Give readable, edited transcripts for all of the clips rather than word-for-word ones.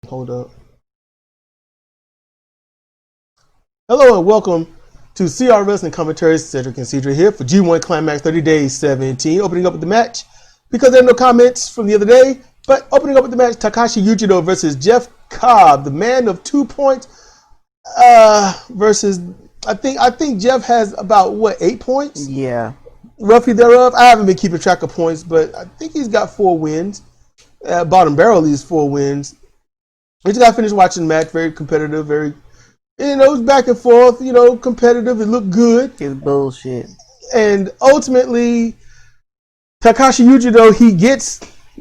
Hold up. Hello and welcome to CR Wrestling Commentaries. Cedric and Cedric here for G1 Climax 30 Days 17. Opening up with the match because there are no comments from the other day. But opening up with the match, Takashi Yujiro versus Jeff Cobb, the man of 2 points. Versus I think Jeff has about 8 points? Yeah. Roughly thereof. I haven't been keeping track of points, but I think he's got 4 wins. Bottom barrel leaves 4 wins. We just got finished watching the match. Very competitive, very, it's back and forth, competitive. It looked good. It's bullshit. And ultimately, Takashi Yujiro, he gets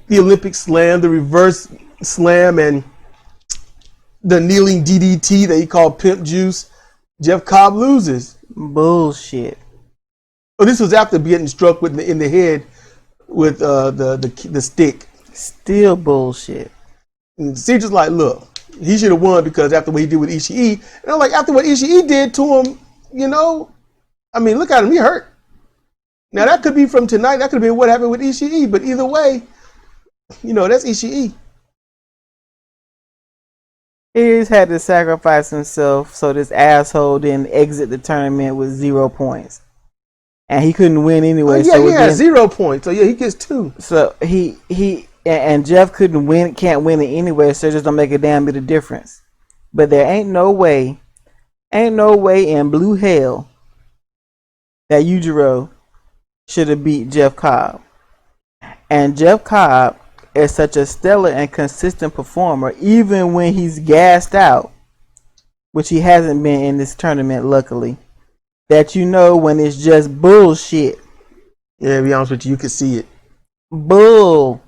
the Olympic slam, the reverse slam, and the kneeling DDT that he called pimp juice. Jeff Cobb loses. Bullshit. Oh, this was after getting struck in the head with the stick. Still bullshit. And Cedra's like, look, he should have won because after what he did with Ishii. And I'm like, after what Ishii did to him, look at him, he hurt. Now that could be from tonight. That could have been what happened with Ishii. But either way, that's Ishii. He just had to sacrifice himself so this asshole didn't exit the tournament with 0 points. And he couldn't win anyway. He had 0 points. So yeah, he gets 2. So and Jeff can't win it anyway, so it just don't make a damn bit of difference. But there ain't no way in blue hell that Yujiro should have beat Jeff Cobb. And Jeff Cobb is such a stellar and consistent performer, even when he's gassed out, which he hasn't been in this tournament, luckily, that when it's just bullshit. Yeah, to be honest with you, you can see it. Bullshit.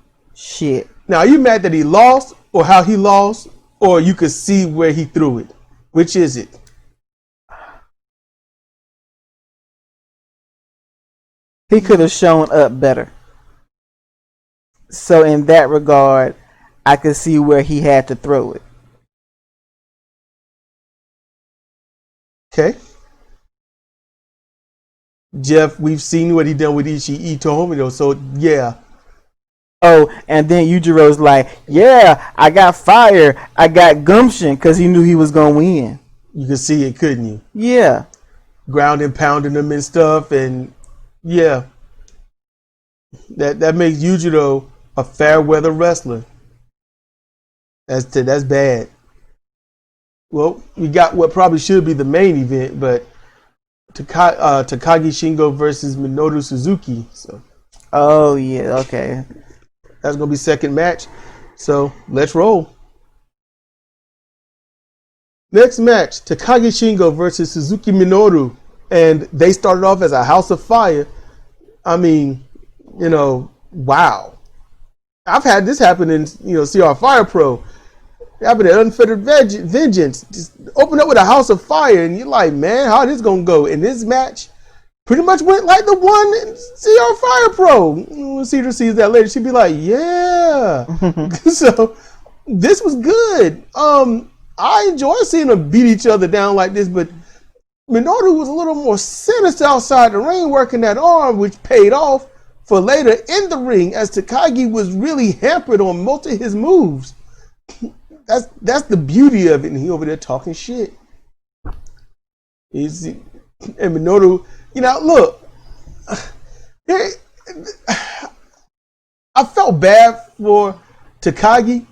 Now, are you mad that he lost or how he lost, or you could see where he threw it? Which is it? He could have shown up better. So in that regard, I could see where he had to throw it. Okay. Jeff, we've seen what he done with Ishii Tomohiro, so yeah. Oh, and then Yujiro's like, yeah, I got fire. I got gumption because he knew he was going to win. You could see it, couldn't you? Yeah. Ground and pounding him and stuff, and yeah. That makes Yujiro a fair weather wrestler. That's bad. Well, we got what probably should be the main event, but Takagi Shingo versus Minoru Suzuki. So. Oh yeah, okay. That's gonna be second match. So let's roll. Next match, Takagi Shingo versus Suzuki Minoru, and they started off as a house of fire. I mean, wow. I've had this happen in, CR Fire Pro. It happened at Unfettered Vengeance. Just open up with a house of fire, and you're like, man, how this gonna go? And this match pretty much went like the one in CR Fire Pro. When Cedar sees that later, she'd be like, yeah. So this was good. I enjoy seeing them beat each other down like this, but Minoru was a little more sinister outside the ring, working that arm, which paid off for later in the ring, as Takagi was really hampered on most of his moves. That's the beauty of it, and he over there talking shit. And Minoru, look, I felt bad for Takagi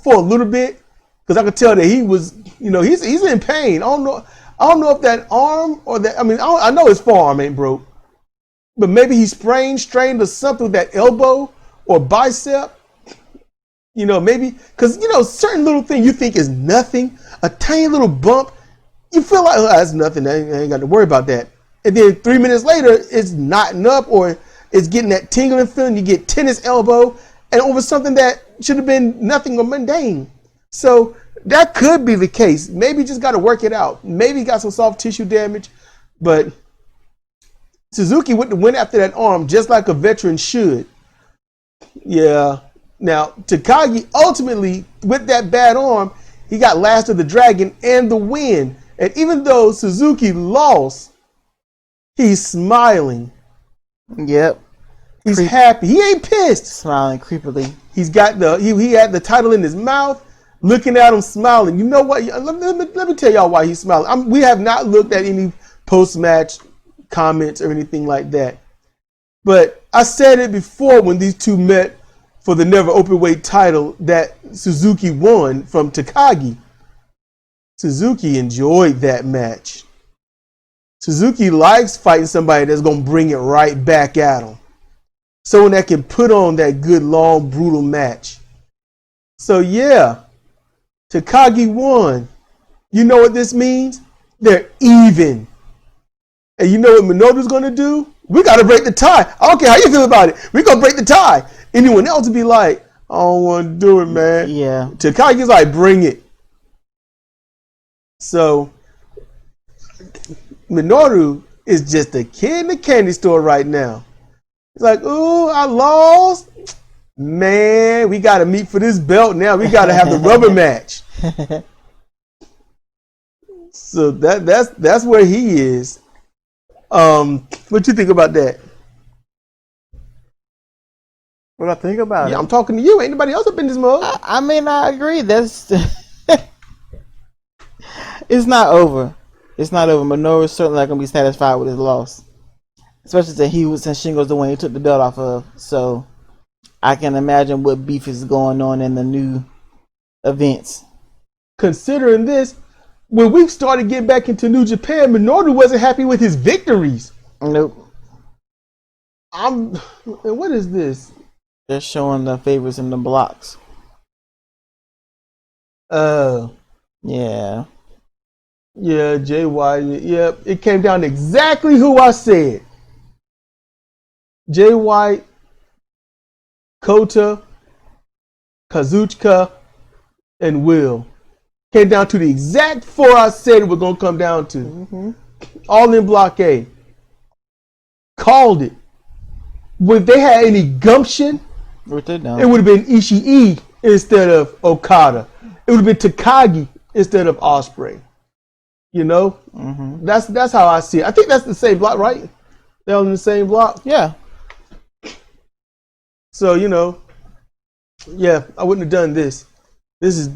for a little bit, because I could tell that he was, he's in pain. I don't know if that arm or that, I know his forearm ain't broke, but maybe he strained or something with that elbow or bicep. Maybe, because, certain little thing you think is nothing, a tiny little bump, you feel like, oh, that's nothing, I ain't got to worry about that. And then 3 minutes later, it's knotting up or it's getting that tingling feeling, you get tennis elbow, and over something that should have been nothing or mundane. So that could be the case. Maybe you just got to work it out. Maybe he got some soft tissue damage, but Suzuki went after that arm just like a veteran should. Yeah. Now, Takagi ultimately, with that bad arm, he got Last of the Dragon and the win. And even though Suzuki lost, he's smiling. Yep. He's happy. He ain't pissed. Smiling creepily. He's got he had the title in his mouth. looking at him smiling. You know what? Let me tell y'all why he's smiling. We have not looked at any post-match comments or anything like that. But I said it before when these two met for the never openweight title that Suzuki won from Takagi. Suzuki enjoyed that match. Suzuki likes fighting somebody that's going to bring it right back at him. Someone that can put on that good, long, brutal match. So yeah, Takagi won. You know what this means? They're even. And you know what Minoru's going to do? We got to break the tie. I don't care how you feel about it. We're going to break the tie. Anyone else would be like, I don't want to do it, man. Yeah. Takagi's like, bring it. So, Minoru is just a kid in the candy store right now. He's like, ooh, I lost. Man, we got to meet for this belt now. We got to have the rubber match. So that's where he is. What you think about that? What I think about it? Yeah, I'm talking to you. Ain't nobody else up in this mode. I mean, I agree. That's it's not over. It's not over. Minoru is certainly not gonna be satisfied with his loss, especially since Shingo's the one he took the belt off of. So I can imagine what beef is going on in the new events. Considering this, when we started getting back into New Japan, Minoru wasn't happy with his victories. Nope. What is this? They're showing the favorites in the blocks. Yeah. Yeah, Jay White. Yep, it came down to exactly who I said. Jay White, Kota, Kazuchika, and Will. Came down to the exact four I said it was going to come down to. Mm-hmm. All in Block A. Called it. If they had any gumption, it would have been Ishii instead of Okada. It would have been Takagi instead of Ospreay. You know? Mm-hmm. That's how I see it. I think that's the same block, right? They're all in the same block? Yeah. So, yeah, I wouldn't have done this. This is,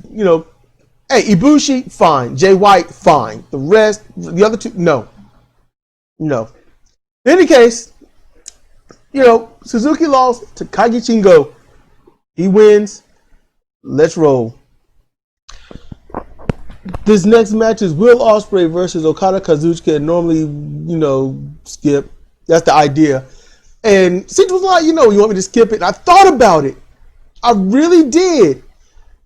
hey, Ibushi, fine. Jay White, fine. The rest, the other two, no. No. In any case, Suzuki lost to Takagi Shingo. He wins. Let's roll. This next match is Will Ospreay versus Okada Kazuchika. Normally, skip. That's the idea. And Sid was like, you want me to skip it? And I thought about it. I really did.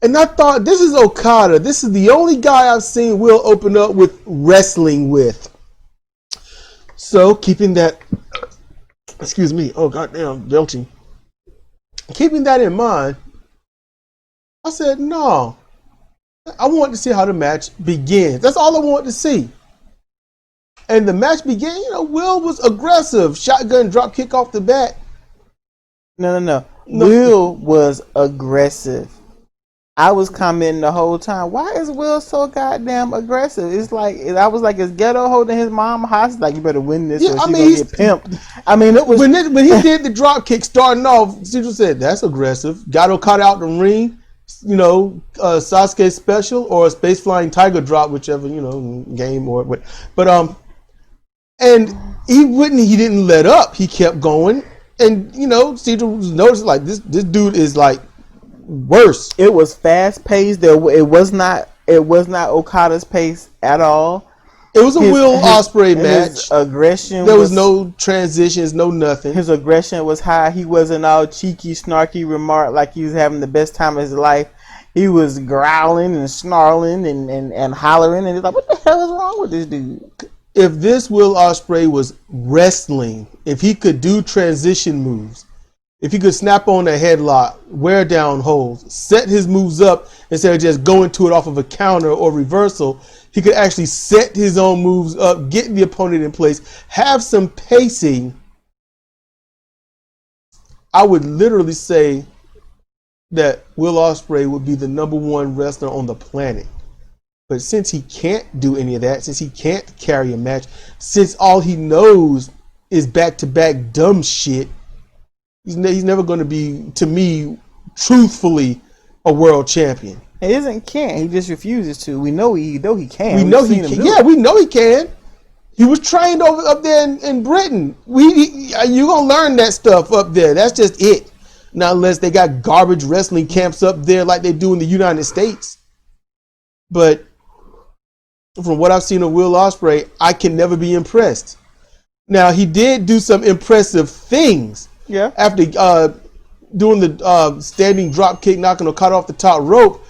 And I thought, this is Okada. This is the only guy I've seen Will open up with wrestling with. So, keeping that... Excuse me. Oh, goddamn, belching. Keeping that in mind, I said, no. I wanted to see how the match begins. That's all I wanted to see. And the match began, Will was aggressive. Shotgun drop kick off the bat. No. Will was aggressive. I was commenting the whole time, why is Will so goddamn aggressive? It's like, I was like, is Ghetto holding his mom hostage? Like, you better win this or she's going to get pimped. I mean, it was... When he did the drop kick starting off, Cedro said, that's aggressive. Got Okada out the ring. Sasuke special or a Space Flying Tiger drop, whichever, game or what. But, and he didn't let up. He kept going. And, Cedro noticed, like, this dude is, like, worse. It was fast paced. It was not Okada's pace at all. It was a Will Ospreay match. His aggression. There was no transitions, no nothing. His aggression was high. He wasn't all cheeky, snarky remark like he was having the best time of his life. He was growling and snarling and hollering, and it's like, what the hell is wrong with this dude? If this Will Ospreay was wrestling, if he could do transition moves, if he could snap on a headlock, wear down holds, set his moves up instead of just going to it off of a counter or reversal, he could actually set his own moves up, get the opponent in place, have some pacing. I would literally say that Will Ospreay would be the number one wrestler on the planet. But since he can't do any of that, since he can't carry a match, since all he knows is back-to-back dumb shit, he's never going to be, to me, truthfully, a world champion. It isn't can't. He just refuses to. We know he can. We know he can. Yeah, we know he can. He was trained up there in Britain. You gonna learn that stuff up there. That's just it. Not unless they got garbage wrestling camps up there like they do in the United States. But from what I've seen of Will Ospreay, I can never be impressed. Now, he did do some impressive things. Yeah. After doing the standing drop kick, knocking Okada off the top rope,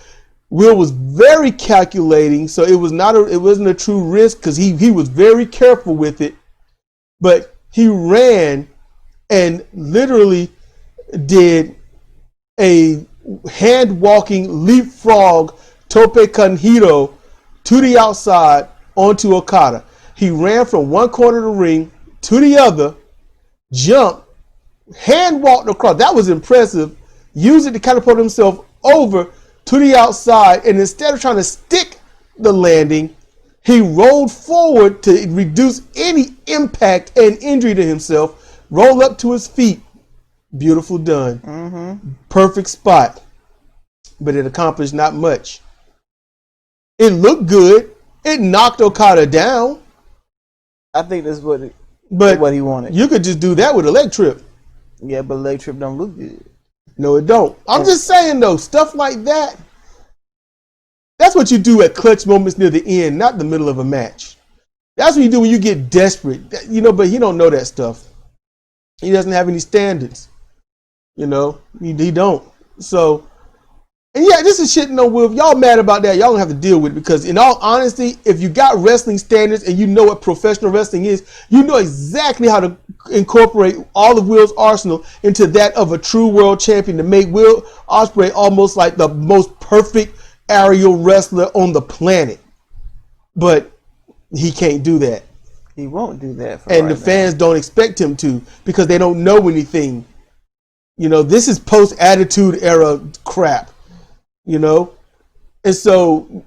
Will was very calculating, so it wasn't a true risk because he was very careful with it. But he ran and literally did a hand walking leapfrog tope con hilo to the outside onto Okada. He ran from one corner of the ring to the other, jumped, hand walked across. That was impressive. Used it to catapult himself over to the outside, and instead of trying to stick the landing, he rolled forward to reduce any impact and injury to himself, rolled up to his feet. Beautiful done. Mm-hmm. Perfect spot. But it accomplished not much. It looked good. It knocked Okada down. I think that's what he wanted. You could just do that with a leg trip. Yeah, but a leg trip don't look good. No, it don't. I'm just saying, though, stuff like that, that's what you do at clutch moments near the end, not the middle of a match. That's what you do when you get desperate. But he don't know that stuff. He doesn't have any standards. He don't. So, and yeah, this is shit no Will. If y'all mad about that, y'all don't have to deal with it, because in all honesty, if you got wrestling standards and you know what professional wrestling is, you know exactly how to incorporate all of Will's arsenal into that of a true world champion to make Will Ospreay almost like the most perfect aerial wrestler on the planet. But he can't do that. He won't do that. And the fans don't expect him to, because they don't know anything. This is post-attitude era crap. And so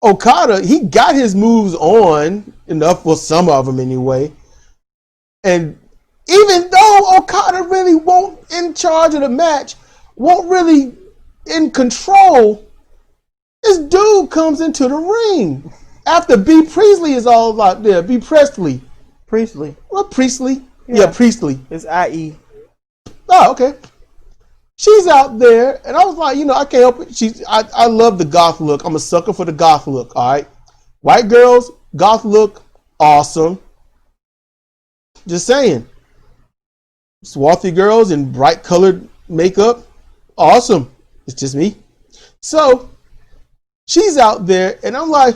Okada, he got his moves on enough, for some of them anyway. And even though Okada really won't in charge of the match, won't really in control, this dude comes into the ring after B. Priestley is all out there. B. Priestley. Well, Priestley. Yeah, Priestley. It's I.E. Oh, okay. She's out there, and I was like, I can't help it. I love the goth look. I'm a sucker for the goth look, all right? White girls, goth look, awesome. Just saying. Swarthy girls in bright colored makeup, awesome. It's just me. So, she's out there, and I'm like,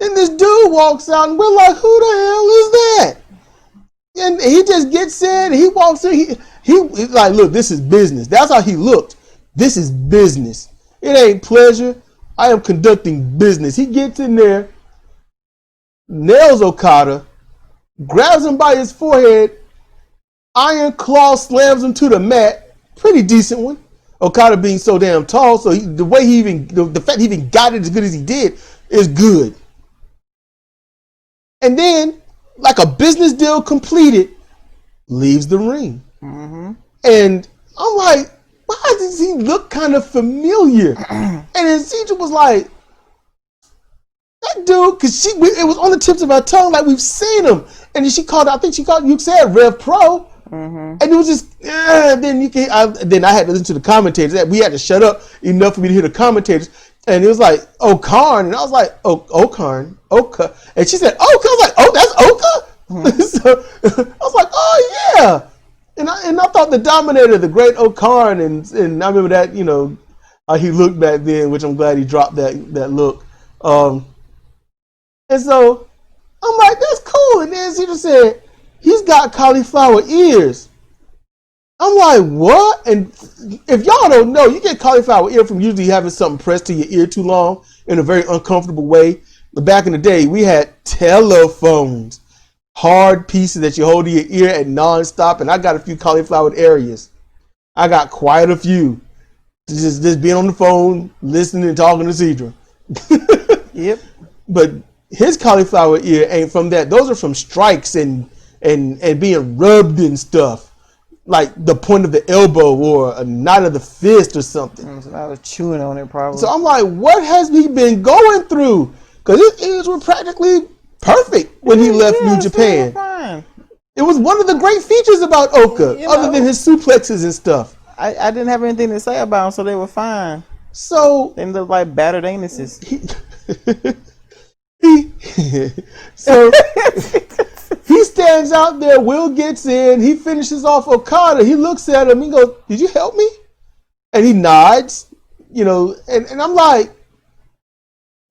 and this dude walks out, and we're like, who the hell is that? And he just gets in, and he walks in, he's like, look, this is business. That's how he looked. This is business. It ain't pleasure. I am conducting business. He gets in there, nails Okada, grabs him by his forehead, iron claw slams him to the mat. Pretty decent one. Okada being so damn tall, so the fact he even got it as good as he did is good. And then, like a business deal completed, leaves the ring. Mm-hmm. And I'm like, why does he look kind of familiar? And then Cedra was like, that dude, because it was on the tips of her tongue, like we've seen him. And then you said Rev Pro. Mm-hmm. And it was just, then I had to listen to the commentators. We had to shut up enough for me to hear the commentators. And it was like, Karn. And I was like, Karn, Oka. And she said, Oka. I was like, oh, that's Oka? Mm-hmm. So I was like, oh, yeah. And I thought the Dominator, the great Karn, and I remember that, how he looked back then, which I'm glad he dropped that look. And so I'm like, that's cool. And then she just said, he's got cauliflower ears. I'm like, what? And if y'all don't know, you get cauliflower ear from usually having something pressed to your ear too long in a very uncomfortable way. But back in the day, we had telephones, hard pieces that you hold to your ear at nonstop, and I got a few cauliflower areas. I got quite a few. Just being on the phone, listening and talking to Cedra. Yep. But his cauliflower ear ain't from that. Those are from strikes and being rubbed and stuff. like the point of the elbow or a knot of the fist or something. So I was chewing on it probably. So I'm like, what has he been going through? Because his ears were practically perfect when he left New Japan. Fine. It was one of the great features about Oka, other than his suplexes and stuff. I didn't have anything to say about them, so they were fine. So they looked like battered anuses. So he stands out there. Will gets in. He finishes off Okada. He looks at him. He goes, "Did you help me?" And he nods. You know, and I'm like,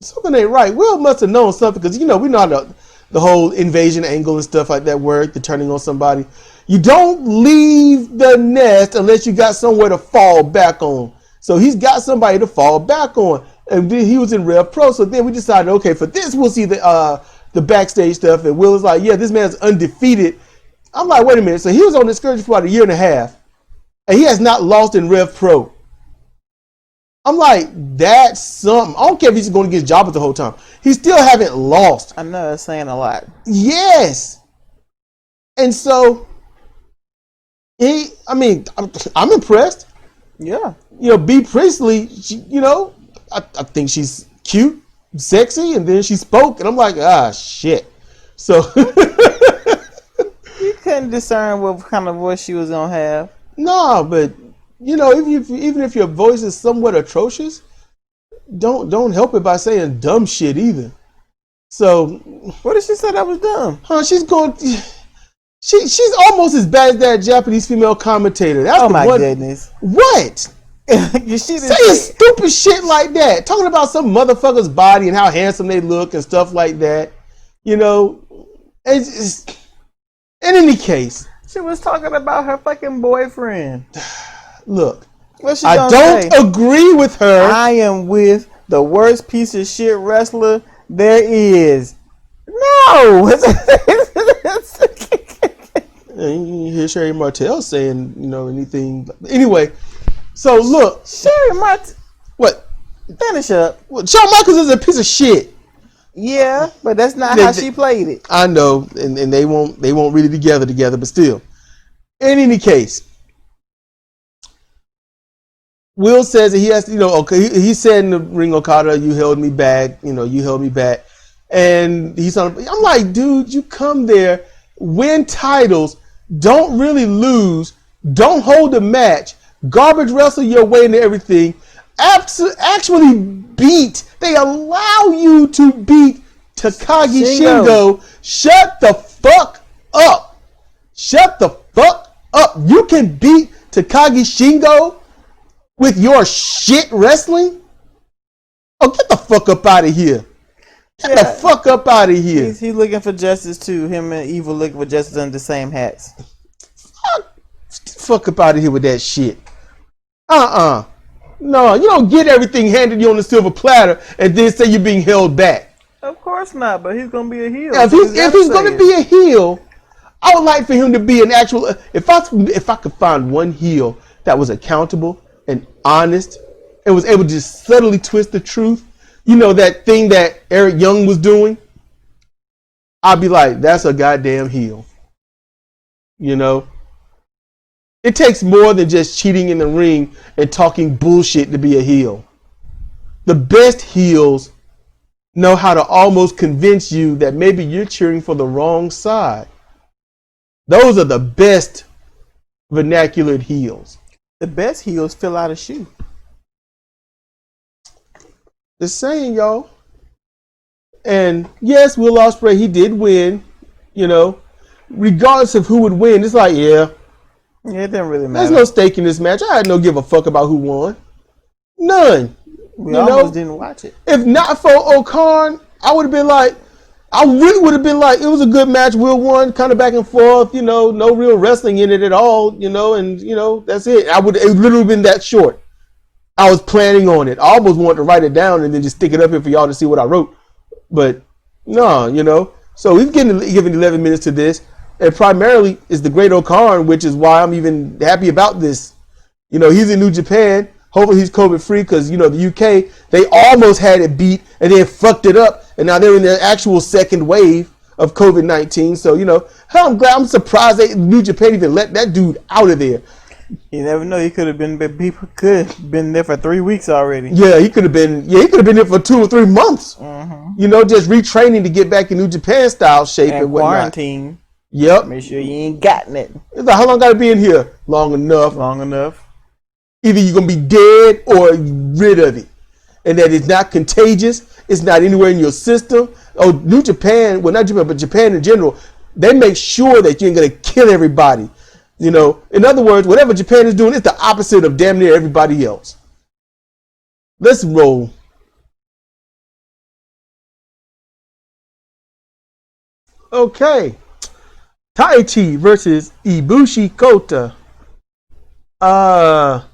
something ain't right. Will must have known something because we know how the whole invasion angle and stuff like that work. The turning on somebody. You don't leave the nest unless you got somewhere to fall back on. So he's got somebody to fall back on. And then he was in Rev Pro. So then we decided, okay, for this we'll see the backstage stuff. And Will was like, yeah, this man's undefeated. I'm like, wait a minute. So he was on the excursion for about a year and a half. And he has not lost in Rev Pro. I'm like, that's something. I don't care if he's going to get his job the whole time. He still haven't lost. I know it's saying a lot. Yes. And so I'm impressed. Yeah. B. Priestley, I think she's cute, sexy, and then she spoke, and I'm like, shit. So you couldn't discern what kind of voice she was gonna have. No, but even if your voice is somewhat atrocious, don't help it by saying dumb shit either. So what did she say that was dumb? She's almost as bad as that Japanese female commentator. That's goodness. What? Saying stupid shit like that. Talking about some motherfucker's body and how handsome they look and stuff like that. It's in any case. She was talking about her fucking boyfriend. Look, I don't agree with her. I am with the worst piece of shit wrestler there is. No! You hear Sherry Martel saying, anything. Anyway, so look. Sherry Martel. What? Finish up. Well, Shawn Michaels is a piece of shit. Yeah, but that's not how she played it. I know, and they won't really together, but still. In any case, Will says that he has to, okay, he said in the ring, Okada, you held me back, you held me back. And I'm like, dude, you come there, win titles, don't really lose, don't hold a match, garbage wrestle your way into everything, actually they allow you to beat Takagi Shingo. Shut the fuck up. Shut the fuck up. You can beat Takagi Shingo with your shit wrestling? Oh, get the fuck up out of here. Get the fuck up out of here. He's looking for justice too. Him and Evil looking for justice under the same hats. Fuck up out of here with that shit. No, you don't get everything handed you on a silver platter and then say you're being held back. Of course not, but he's gonna be a heel. Now, if he's gonna be a heel, I would like for him to be an actual. If I could find one heel that was accountable and honest and was able to just subtly twist the truth, that thing that Eric Young was doing, I'd be like, that's a goddamn heel. It takes more than just cheating in the ring and talking bullshit to be a heel. The best heels know how to almost convince you that maybe you're cheering for the wrong side. Those are the best vernacular heels. The best heels fill out a shoe. The saying, y'all. And yes, Will Ospreay, he did win. Regardless of who would win, it's like, yeah, it didn't really matter. There's no stake in this match. I had no give a fuck about who won. None. We almost didn't watch it. If not for O'Khan, I really would have been like, it was a good match. Will won, kind of back and forth, no real wrestling in it at all, and that's it. It would literally been that short. I was planning on it. I almost wanted to write it down and then just stick it up here for y'all to see what I wrote. But no, So we've given 11 minutes to this. And primarily is the great O'Khan, which is why I'm even happy about this. He's in New Japan. Hopefully he's COVID free because, the UK, they almost had it beat and then fucked it up. And now they're in their actual second wave of COVID-19. So, I'm surprised New Japan even let that dude out of there. You never know. He could have been there for 3 weeks already. Yeah, he could have been there for 2 or 3 months. Just retraining to get back in New Japan style shape and whatnot. Quarantine. Yep. Make sure you ain't gotten it. It's like, how long got to be in here? Long enough. Either you're going to be dead or rid of it. And that it's not contagious. It's not anywhere in your system. Oh, New Japan, well, not Japan, but Japan in general, they make sure that you ain't going to kill everybody. In other words, whatever Japan is doing, it's the opposite of damn near everybody else. Let's roll. Okay. Taichi versus Ibushi Kota. I'm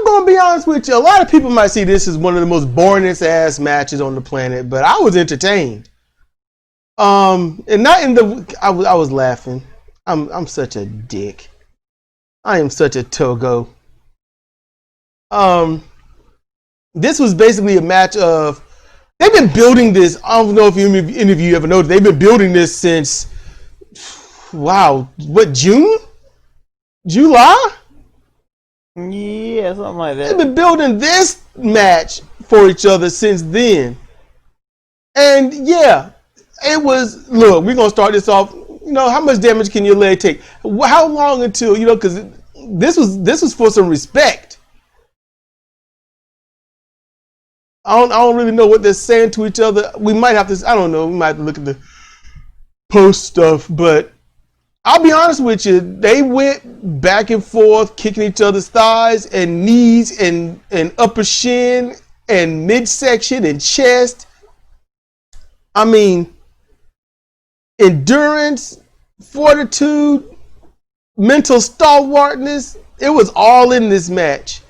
going to be honest with you. A lot of people might see this as one of the most boringest ass matches on the planet, but I was entertained. And not in the. I was laughing. I'm such a dick. I am such a Togo. This was basically a match of. They've been building this. I don't know if any of you ever noticed. They've been building this since. Wow, what, June? July? Yeah, something like that. They've been building this match for each other since then. And yeah, it was, look, we're going to start this off. How much damage can your leg take? How long until, because this was for some respect. I don't really know what they're saying to each other. We might have to, I don't know, we might have to look at the post stuff, but I'll be honest with you, they went back and forth, kicking each other's thighs and knees and upper shin and midsection and chest. I mean, endurance, fortitude, mental stalwartness, it was all in this match.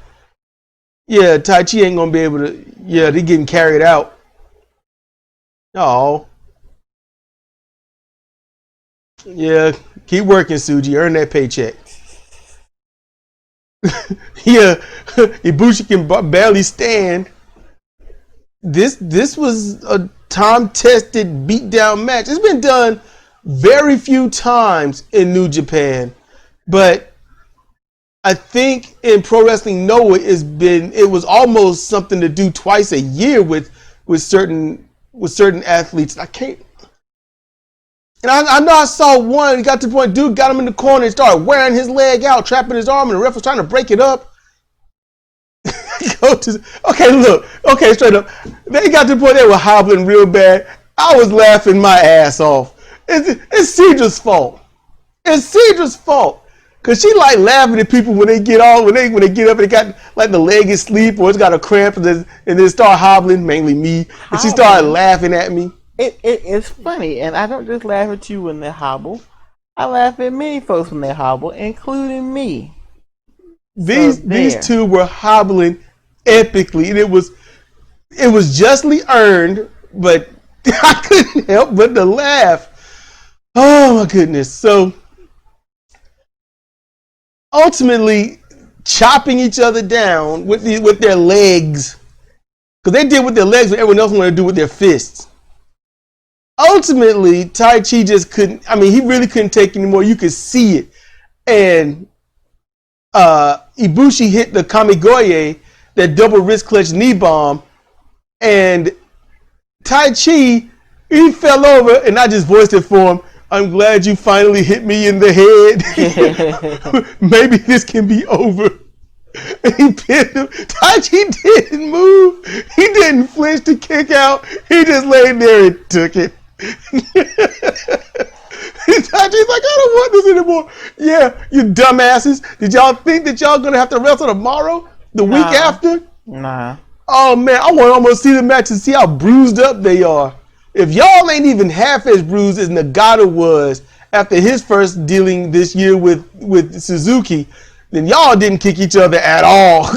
Yeah, Taichi ain't gonna be able to, they're getting carried out. Oh. Yeah, keep working, Suji. Earn that paycheck. Yeah, Ibushi can barely stand. This was a time-tested, beat-down match. It's been done very few times in New Japan, but I think in Pro Wrestling Noah it was almost something to do twice a year with certain athletes. I can't. And I know I saw one, he got to the point, dude got him in the corner and started wearing his leg out, trapping his arm, and the ref was trying to break it up. Okay, straight up. They got to the point they were hobbling real bad. I was laughing my ass off. It's Cedra's fault. It's Cedra's fault. Cause she like laughing at people when they get up and they got like the leg is asleep or it's got a cramp and then start hobbling, mainly me. And she started laughing at me. It's funny, and I don't just laugh at you when they hobble. I laugh at many folks when they hobble, including me. These two were hobbling epically, and it was justly earned, but I couldn't help but to laugh. Oh my goodness. So ultimately chopping each other down with their legs, because they did with their legs what everyone else wanted to do with their fists. Ultimately, Taichi just couldn't. I mean, he really couldn't take anymore. You could see it. And Ibushi hit the Kamigoye, that double wrist clutch knee bomb. And Taichi, he fell over, and I just voiced it for him. I'm glad you finally hit me in the head. Maybe this can be over. And he pinned him. Taichi didn't move. He didn't flinch to kick out. He just laid there and took it. Taichi's like, I don't want this anymore. Yeah, you dumbasses. Did y'all think that y'all gonna have to wrestle tomorrow? The week after? Nah. Oh man, I want to almost see the match and see how bruised up they are. If y'all ain't even half as bruised as Nagata was after his first dealing this year with Suzuki, then y'all didn't kick each other at all.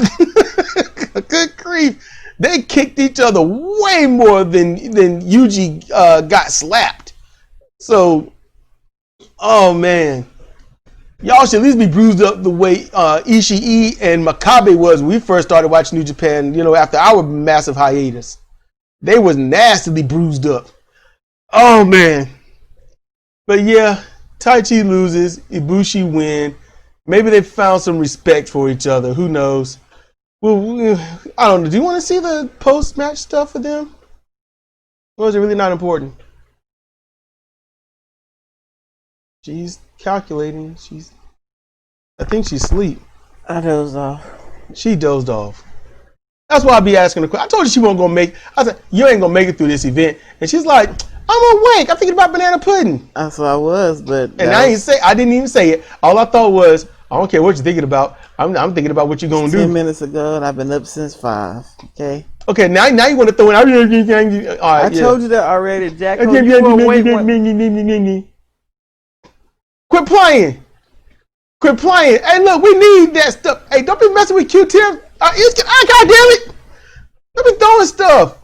Good grief. They kicked each other way more than Yuji got slapped. So, oh man. Y'all should at least be bruised up the way Ishii and Makabe was when we first started watching New Japan, after our massive hiatus. They was nastily bruised up. Oh man. But yeah, Tai Chi loses, Ibushi win. Maybe they found some respect for each other. Who knows? Well, I don't know. Do you want to see the post-match stuff for them? Or is it really not important? She's calculating. I think she's asleep. I dozed off. She dozed off. That's why I be asking her. I told her she wasn't gonna make. I said, "You ain't gonna make it through this event," and she's like, "I'm awake. I'm thinking about banana pudding." That's what I was, but and I didn't even say it. All I thought was, "I don't care what you're thinking about. I'm thinking about what you're gonna do." 10 minutes ago, and I've been up since 5. Okay. Okay. Now you want to throw in. All right. I told you that already, Jack. Quit playing. Quit playing. Hey, look, we need that stuff. Hey, don't be messing with Q-Tip. God damn it. Don't be throwing stuff.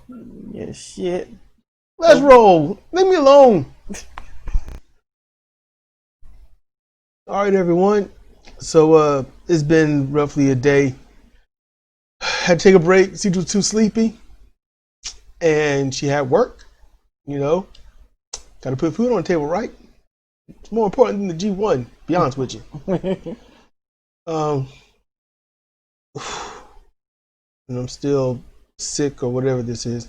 Yeah, shit. Let's roll. Leave me alone. All right, everyone. So it's been roughly a day. Had to take a break. She was too sleepy. And she had work. You know. Got to put food on the table, right? It's more important than the G1, be honest with you. And I'm still sick or whatever this is.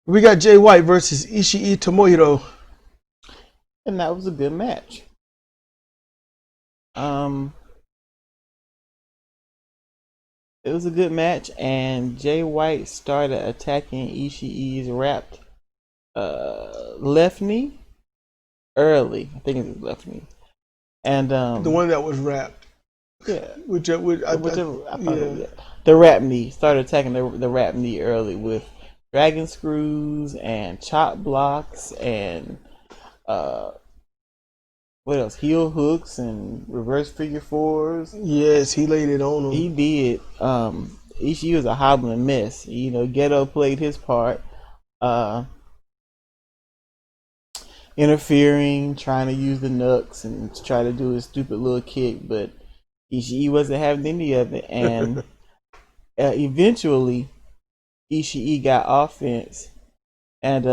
We got Jay White versus Ishii Tomohiro. And that was a good match. It was a good match, and Jay White started attacking Ishii's wrapped left knee early. I think it was left knee. And the one that was wrapped. Yeah. The wrap knee. Started attacking the wrap knee early with dragon screws and chop blocks and what else? Heel hooks and reverse figure fours. Yes, he laid it on him. He did. Ishii was a hobbling mess. You know, Geto played his part. Interfering, trying to use the nooks and try to do his stupid little kick, but Ishii wasn't having any of it. And eventually, Ishii got offense, and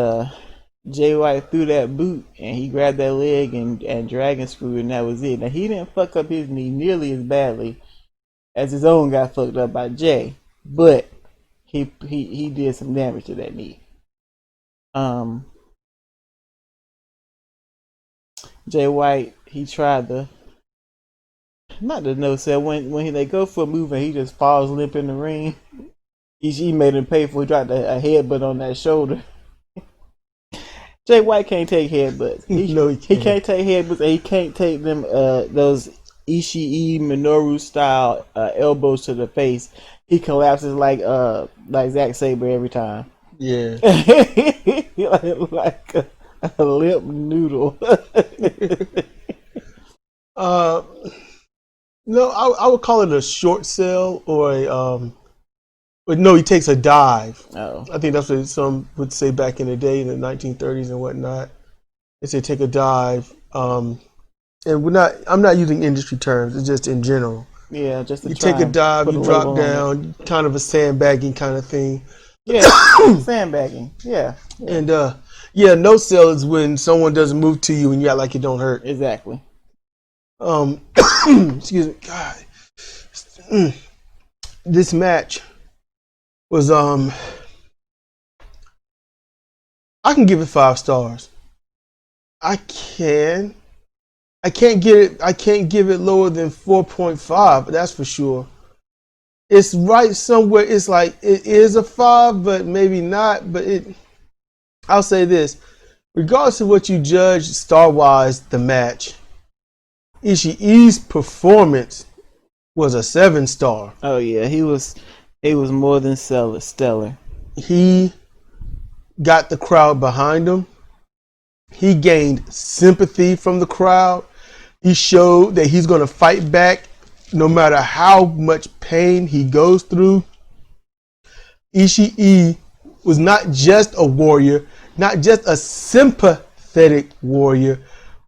Jay White threw that boot, and he grabbed that leg and dragon screwed, and that was it. Now he didn't fuck up his knee nearly as badly as his own got fucked up by Jay, but he did some damage to that knee. Jay White, he tried not the no sell when they go for a move and he just falls limp in the ring. He made him pay for. He dropped a headbutt on that shoulder. Jay White can't take headbutts. He can't take headbutts, and he can't take them those Ishii Minoru style elbows to the face. He collapses like Zack Sabre every time. Yeah, like a limp noodle. No, I would call it a short sell or a but no, he takes a dive. Oh. I think that's what some would say back in the day in the 1930s and whatnot. They say take a dive. And I'm not using industry terms, it's just in general. Yeah, just you take a dive, you drop down, kind of a sandbagging kind of thing. Yeah, sandbagging. Yeah. And no sell is when someone doesn't move to you and you act like it don't hurt. Exactly. Excuse me. God. This match was I can give it 5 stars. I can't give it lower than 4.5, that's for sure. It's right somewhere. It's like it is a 5, but maybe not. But I'll say this. Regardless of what you judge star-wise the match, Ishii's performance was a 7-star. Oh yeah, he was more than stellar. He got the crowd behind him. He gained sympathy from the crowd. He showed that he's going to fight back no matter how much pain he goes through. Ishii was not just a warrior, not just a sympathetic warrior,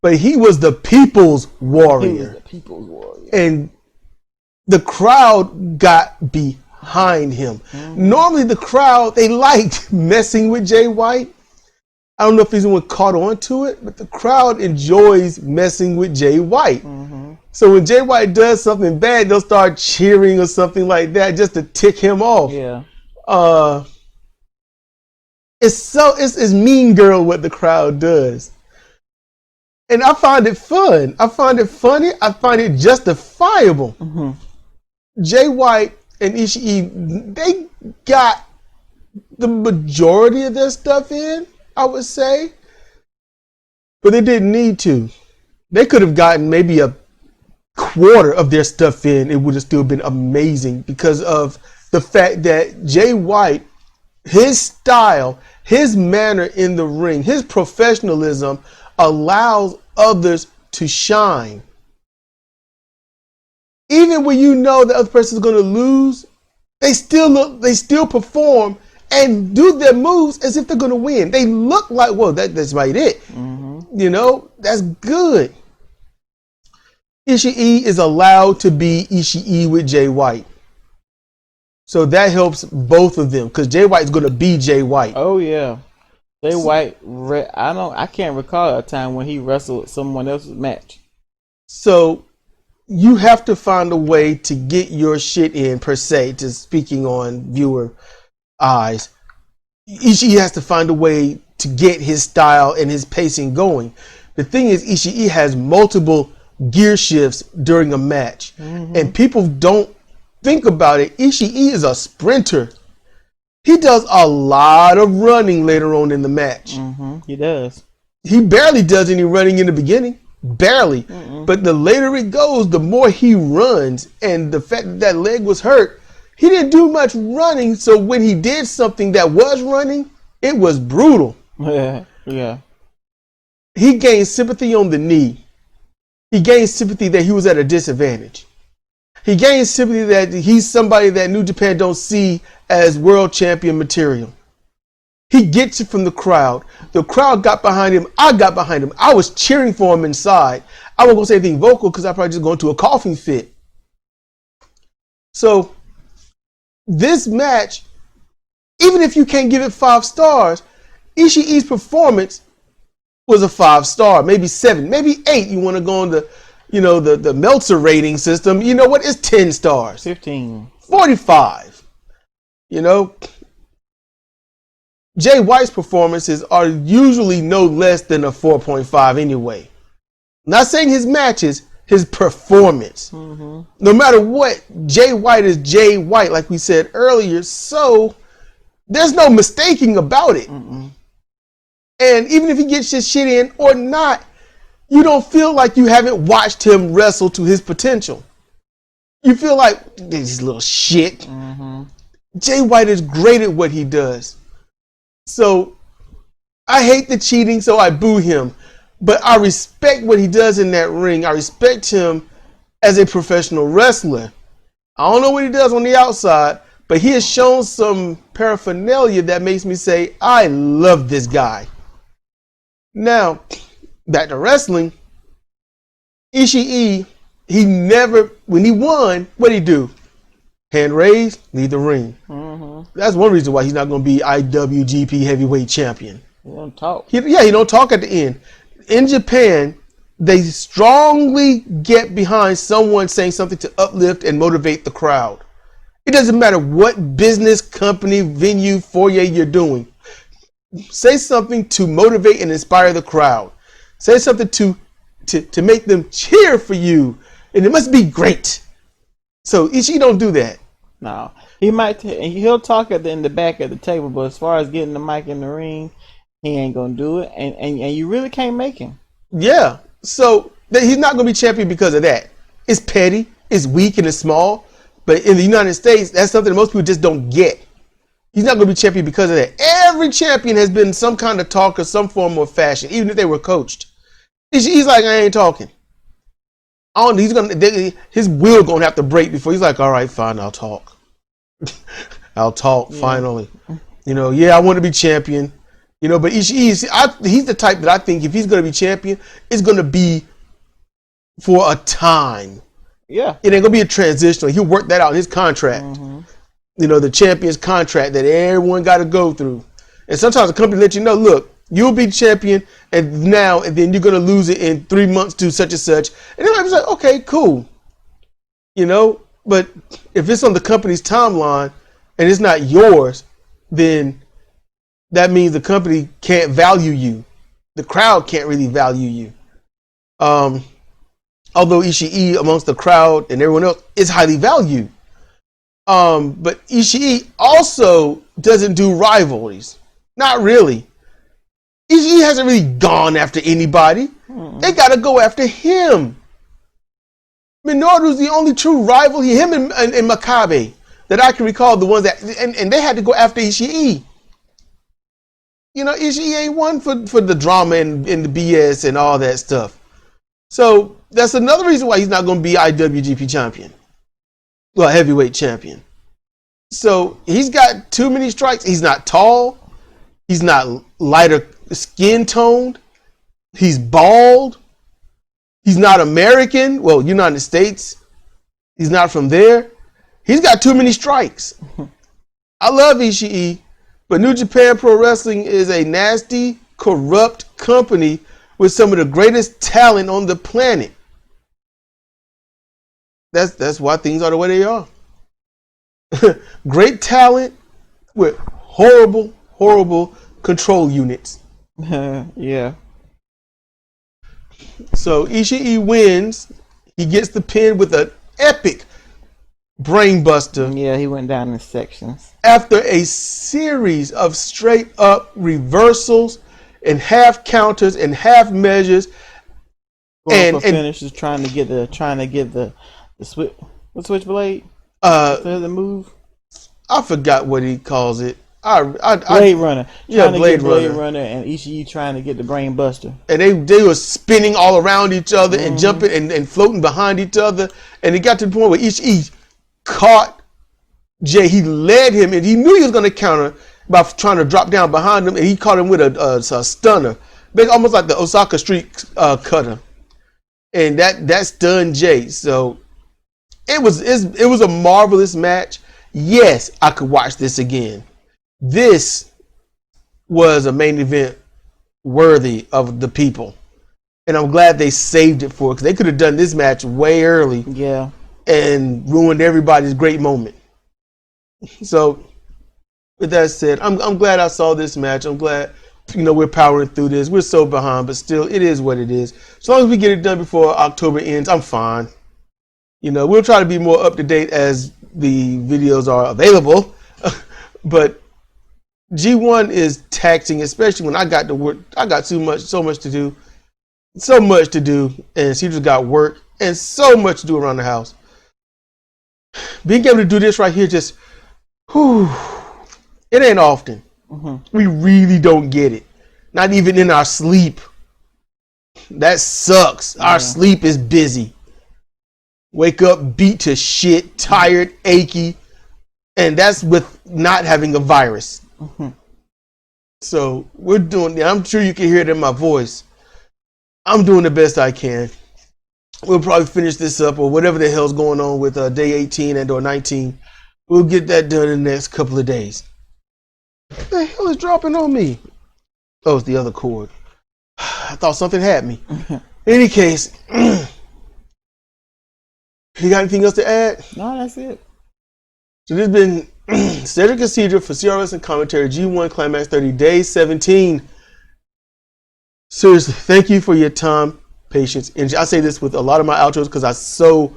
but he was the people's warrior. And the crowd got behind him. Mm-hmm. Normally the crowd, they liked messing with Jay White. I don't know if anyone caught on to it, but the crowd enjoys messing with Jay White. Mm-hmm. So when Jay White does something bad, they'll start cheering or something like that just to tick him off. Yeah. It's Mean Girl what the crowd does. And I find it fun. I find it funny. I find it justifiable. Mm-hmm. Jay White and Ishii, they got the majority of their stuff in, I would say. But they didn't need to. They could have gotten maybe a quarter of their stuff in. It would have still been amazing because of the fact that Jay White, his style, his manner in the ring, his professionalism allows others to shine. Even when you know the other person is going to lose, they still perform and do their moves as if they're going to win. They look like, well, that's right it. Mm-hmm. You know, that's good. Ishii is allowed to be Ishii with Jay White. So that helps both of them because Jay White is going to be Jay White. Oh, yeah. Jay White, I can't recall a time when he wrestled someone else's match. So you have to find a way to get your shit in, per se, to speaking on viewer eyes. Ishii has to find a way to get his style and his pacing going. The thing is, Ishii has multiple gear shifts during a match. Mm-hmm. And people don't think about it. Ishii is a sprinter. He does a lot of running later on in the match. Mm-hmm. He does. He barely does any running in the beginning. Barely. Mm-mm. But the later it goes, the more he runs. And the fact that leg was hurt, he didn't do much running. So when he did something that was running, it was brutal. Yeah. Yeah. He gained sympathy on the knee. He gained sympathy that he was at a disadvantage. He gained sympathy that he's somebody that New Japan don't see as world champion material. He gets it from the crowd. The crowd got behind him. I got behind him. I was cheering for him inside. I wasn't going to say anything vocal because I probably just go into a coughing fit. So this match, even if you can't give it 5 stars, Ishii's performance was a 5-star, maybe 7, maybe 8. You want to go on the Meltzer rating system. You know what? It's 10 stars. 15. 45. You know, Jay White's performances are usually no less than a 4.5 anyway. Not saying his matches, his performance. Mm-hmm. No matter what, Jay White is Jay White, like we said earlier. So there's no mistaking about it. Mm-mm. And even if he gets his shit in or not, you don't feel like you haven't watched him wrestle to his potential. You feel like this little shit. Mm-hmm. Jay White is great at what he does. So I hate the cheating, so I boo him. But I respect what he does in that ring. I respect him as a professional wrestler. I don't know what he does on the outside, but he has shown some paraphernalia that makes me say, I love this guy. Now, back to wrestling. Ishii, when he won, what'd he do? Hand raised, leave the ring. Mm-hmm. That's one reason why he's not going to be IWGP Heavyweight Champion. He don't talk. He don't talk at the end. In Japan, they strongly get behind someone saying something to uplift and motivate the crowd. It doesn't matter what business, company, venue, foyer you're doing. Say something to motivate and inspire the crowd. Say something to make them cheer for you. And it must be great. So Ishii don't do that. No. He'll talk in the back of the table, but as far as getting the mic in the ring, he ain't gonna do it. And you really can't make him. Yeah. So he's not gonna be champion because of that. It's petty, it's weak, and it's small. But in the United States, that's something that most people just don't get. He's not going to be champion because of that. Every champion has been some kind of talk or some form of fashion, even if they were coached. He's like, I ain't talking. His will going to have to break before he's like, all right, fine, I'll talk. I'll talk, yeah. Finally. I want to be champion. But he's the type that I think if he's going to be champion, it's going to be for a time. Yeah. It ain't going to be a transitional. He'll work that out in his contract. Mm-hmm. The champion's contract that everyone got to go through. And sometimes the company let you know, look, You'll be champion, and then you're gonna lose it in 3 months to such and such. And everybody's like, okay, cool. You know, but if it's on the company's timeline and it's not yours, then that means the company can't value you. The crowd can't really value you. Although Ishii amongst the crowd and everyone else is highly valued. But Ishii also doesn't do rivalries. Not really. Ishii hasn't really gone after anybody. They gotta go after him. Minoru's the only true rival. Him and Makabe that I can recall, the ones that and they had to go after Ishii. You know, Ishii ain't one for the drama and the BS and all that stuff. So that's another reason why he's not going to be IWGP champion. Well, heavyweight champion. So he's got too many strikes. He's not tall. He's not lighter skin toned. He's bald. He's not American. Well, United States. He's not from there. He's got too many strikes. I love Ishii, but New Japan Pro Wrestling is a nasty, corrupt company with some of the greatest talent on the planet. That's why things are the way they are. Great talent with horrible, horrible control units. Yeah. So Ishii wins. He gets the pin with an epic brainbuster. Yeah, he went down in sections. After a series of straight up reversals and half counters and half measures. And finishes trying to get the switchblade. The move. I forgot what he calls it. Blade Runner. Yeah, Blade Runner, and Ishii trying to get the brain buster. And they were spinning all around each other and jumping and floating behind each other. And it got to the point where Ishii caught Jay. He led him, and he knew he was going to counter by trying to drop down behind him, and he caught him with a stunner, almost like the Osaka Street cutter, and that stunned Jay. So it was a marvelous match. Yes, I could watch this again. This was a main event worthy of the people, and I'm glad they saved it for it, because they could have done this match way early. Yeah. And ruined everybody's great moment. So, with that said, I'm glad I saw this match. I'm glad, we're powering through this. We're so behind, but still, it is what it is. As long as we get it done before October ends, I'm fine. We'll try to be more up to date as the videos are available. But G1 is taxing, especially when I got to work. I got so much to do, and she just got work and so much to do around the house. Being able to do this right here, just, it ain't often. We really don't get it. Not even in our sleep. That sucks. Our sleep is busy. Wake up beat to shit, tired, achy, and that's with not having a virus. So we're doing it. I'm sure you can hear it in my voice. I'm doing the best I can. We'll probably finish this up, or whatever the hell's going on with day 18 and or 19. We'll get that done in the next couple of days. What the hell is dropping on me? Oh, it's the other cord. I thought something had me. In any case, you got anything else to add? No, that's it. So this has been Cedric Cathedral for CRS and Commentary, G1 Climax 30, Day 17. Seriously, thank you for your time, patience, and I say this with a lot of my outros because I so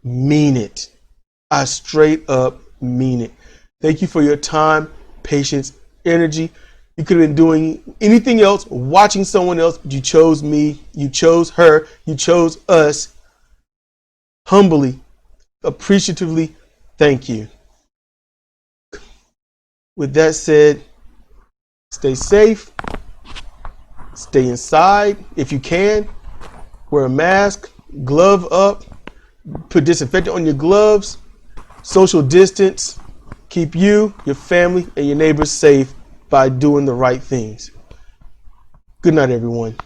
mean it. I straight up mean it. Thank you for your time, patience, energy. You could have been doing anything else, watching someone else, but you chose me, you chose her, you chose us. Humbly, appreciatively, thank you. With that said, stay safe, stay inside if you can, wear a mask, glove up, put disinfectant on your gloves, social distance, keep you, your family, and your neighbors safe by doing the right things. Good night, everyone.